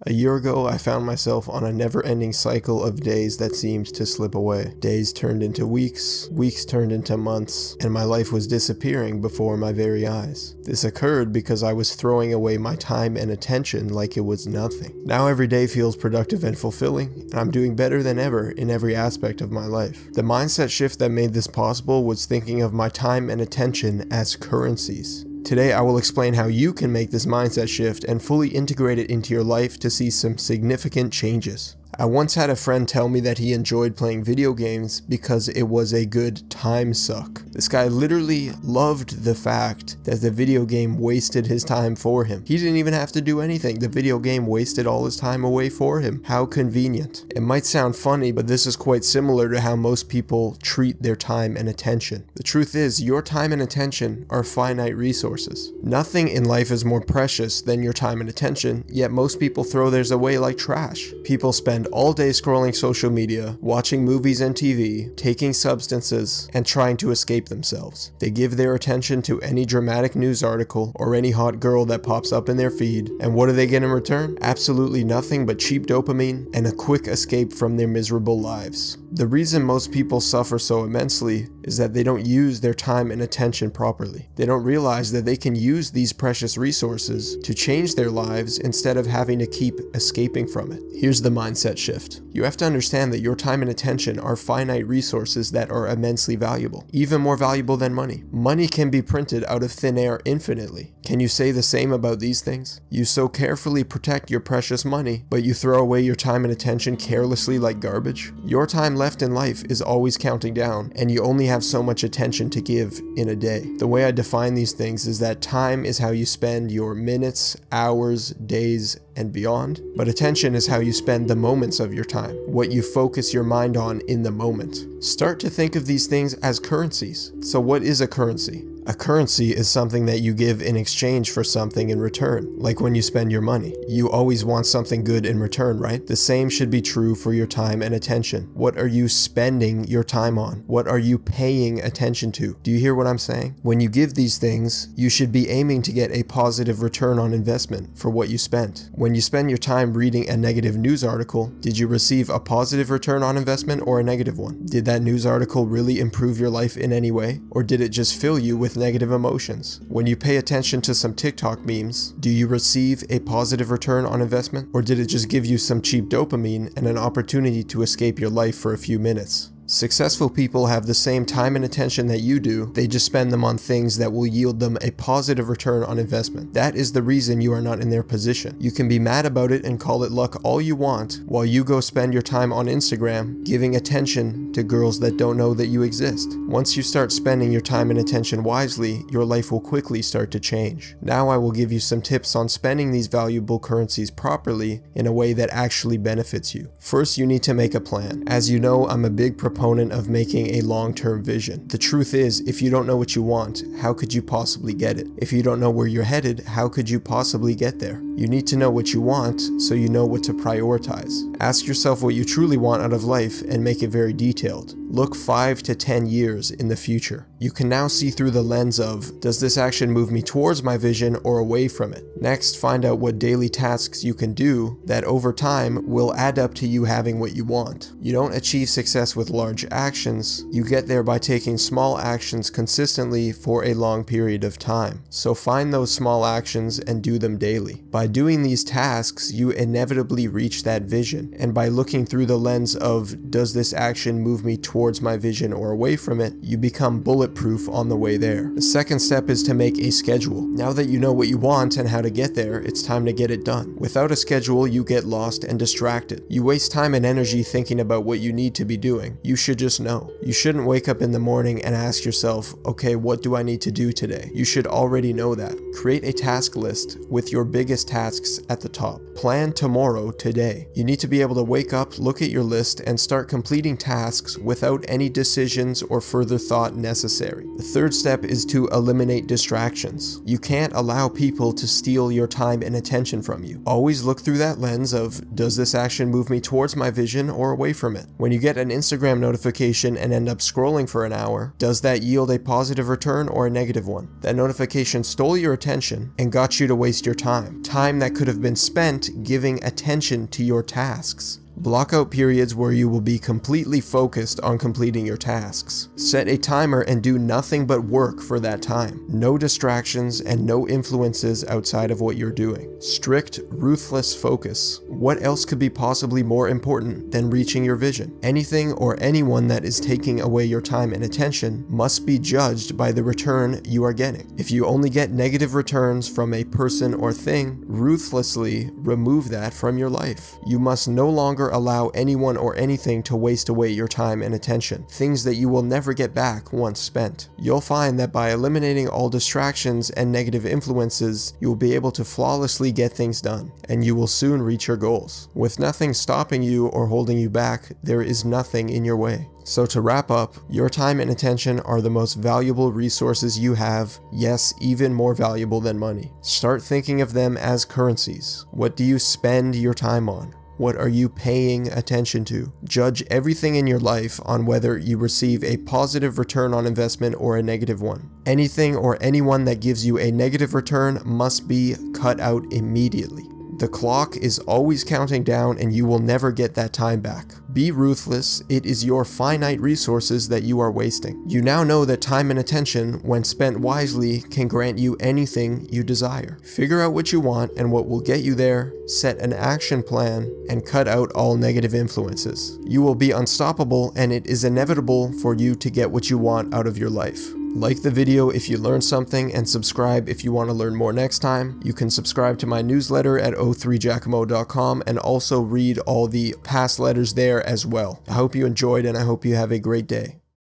A year ago, I found myself on a never-ending cycle of days that seemed to slip away. Days turned into weeks, weeks turned into months, and my life was disappearing before my very eyes. This occurred because I was throwing away my time and attention like it was nothing. Now every day feels productive and fulfilling, and I'm doing better than ever in every aspect of my life. The mindset shift that made this possible was thinking of my time and attention as currencies. Today, I will explain how you can make this mindset shift and fully integrate it into your life to see some significant changes. I once had a friend tell me that he enjoyed playing video games because it was a good time suck. This guy literally loved the fact that the video game wasted his time for him. He didn't even have to do anything. The video game wasted all his time away for him. How convenient. It might sound funny, but this is quite similar to how most people treat their time and attention. The truth is, your time and attention are finite resources. Nothing in life is more precious than your time and attention, yet most people throw theirs away like trash. People spend all day scrolling social media, watching movies and TV, taking substances, and trying to escape themselves. They give their attention to any dramatic news article or any hot girl that pops up in their feed, and what do they get in return? Absolutely nothing but cheap dopamine and a quick escape from their miserable lives. The reason most people suffer so immensely is that they don't use their time and attention properly. They don't realize that they can use these precious resources to change their lives instead of having to keep escaping from it. Here's the mindset shift. You have to understand that your time and attention are finite resources that are immensely valuable, even more valuable than money. Money can be printed out of thin air infinitely. Can you say the same about these things? You so carefully protect your precious money, but you throw away your time and attention carelessly like garbage? Your time left in life is always counting down, and you only have so much attention to give in a day. The way I define these things is that time is how you spend your minutes, hours, days, and beyond, but attention is how you spend the moments of your time, what you focus your mind on in the moment. Start to think of these things as currencies. So what is a currency? A currency is something that you give in exchange for something in return, like when you spend your money. You always want something good in return, right? The same should be true for your time and attention. What are you spending your time on? What are you paying attention to? Do you hear what I'm saying? When you give these things, you should be aiming to get a positive return on investment for what you spent. When you spend your time reading a negative news article, did you receive a positive return on investment or a negative one? Did that news article really improve your life in any way? Or did it just fill you with negative emotions? When you pay attention to some TikTok memes, do you receive a positive return on investment? Or did it just give you some cheap dopamine and an opportunity to escape your life for a few minutes? Successful people have the same time and attention that you do, they just spend them on things that will yield them a positive return on investment. That is the reason you are not in their position. You can be mad about it and call it luck all you want, while you go spend your time on Instagram giving attention to girls that don't know that you exist. Once you start spending your time and attention wisely, your life will quickly start to change. Now I will give you some tips on spending these valuable currencies properly in a way that actually benefits you. First, you need to make a plan. As you know, I'm a big proponent of making a long-term vision. The truth is, if you don't know what you want, how could you possibly get it? If you don't know where you're headed, how could you possibly get there? You need to know what you want so you know what to prioritize. Ask yourself what you truly want out of life and make it very detailed. Look 5 to 10 years in the future. You can now see through the lens of, does this action move me towards my vision or away from it? Next, find out what daily tasks you can do that over time will add up to you having what you want. You don't achieve success with large actions, you get there by taking small actions consistently for a long period of time. So find those small actions and do them daily. By doing these tasks, you inevitably reach that vision. And by looking through the lens of, does this action move me towards my vision or away from it, you become bulletproof on the way there. The second step is to make a schedule. Now that you know what you want and how to get there, it's time to get it done. Without a schedule, you get lost and distracted. You waste time and energy thinking about what you need to be doing. You should just know. You shouldn't wake up in the morning and ask yourself, okay, what do I need to do today? You should already know that. Create a task list with your biggest tasks at the top. Plan tomorrow today. You need to be able to wake up, look at your list, and start completing tasks without without any decisions or further thought necessary. The third step is to eliminate distractions. You can't allow people to steal your time and attention from you. Always look through that lens of, does this action move me towards my vision or away from it? When you get an Instagram notification and end up scrolling for an hour, does that yield a positive return or a negative one? That notification stole your attention and got you to waste your time that could have been spent giving attention to your tasks. Block out periods where you will be completely focused on completing your tasks. Set a timer and do nothing but work for that time. No distractions and no influences outside of what you're doing. Strict, ruthless focus. What else could be possibly more important than reaching your vision? Anything or anyone that is taking away your time and attention must be judged by the return you are getting. If you only get negative returns from a person or thing, ruthlessly remove that from your life. You must no longer allow anyone or anything to waste away your time and attention, things that you will never get back once spent. You'll find that by eliminating all distractions and negative influences, you will be able to flawlessly get things done, and you will soon reach your goals. With nothing stopping you or holding you back, there is nothing in your way. So to wrap up, your time and attention are the most valuable resources you have, yes, even more valuable than money. Start thinking of them as currencies. What do you spend your time on? What are you paying attention to? Judge everything in your life on whether you receive a positive return on investment or a negative one. Anything or anyone that gives you a negative return must be cut out immediately. The clock is always counting down and you will never get that time back. Be ruthless, it is your finite resources that you are wasting. You now know that time and attention, when spent wisely, can grant you anything you desire. Figure out what you want and what will get you there, set an action plan, and cut out all negative influences. You will be unstoppable and it is inevitable for you to get what you want out of your life. Like the video if you learned something, and subscribe if you want to learn more next time. You can subscribe to my newsletter at o3giacomo.com and also read all the past letters there as well. I hope you enjoyed and I hope you have a great day.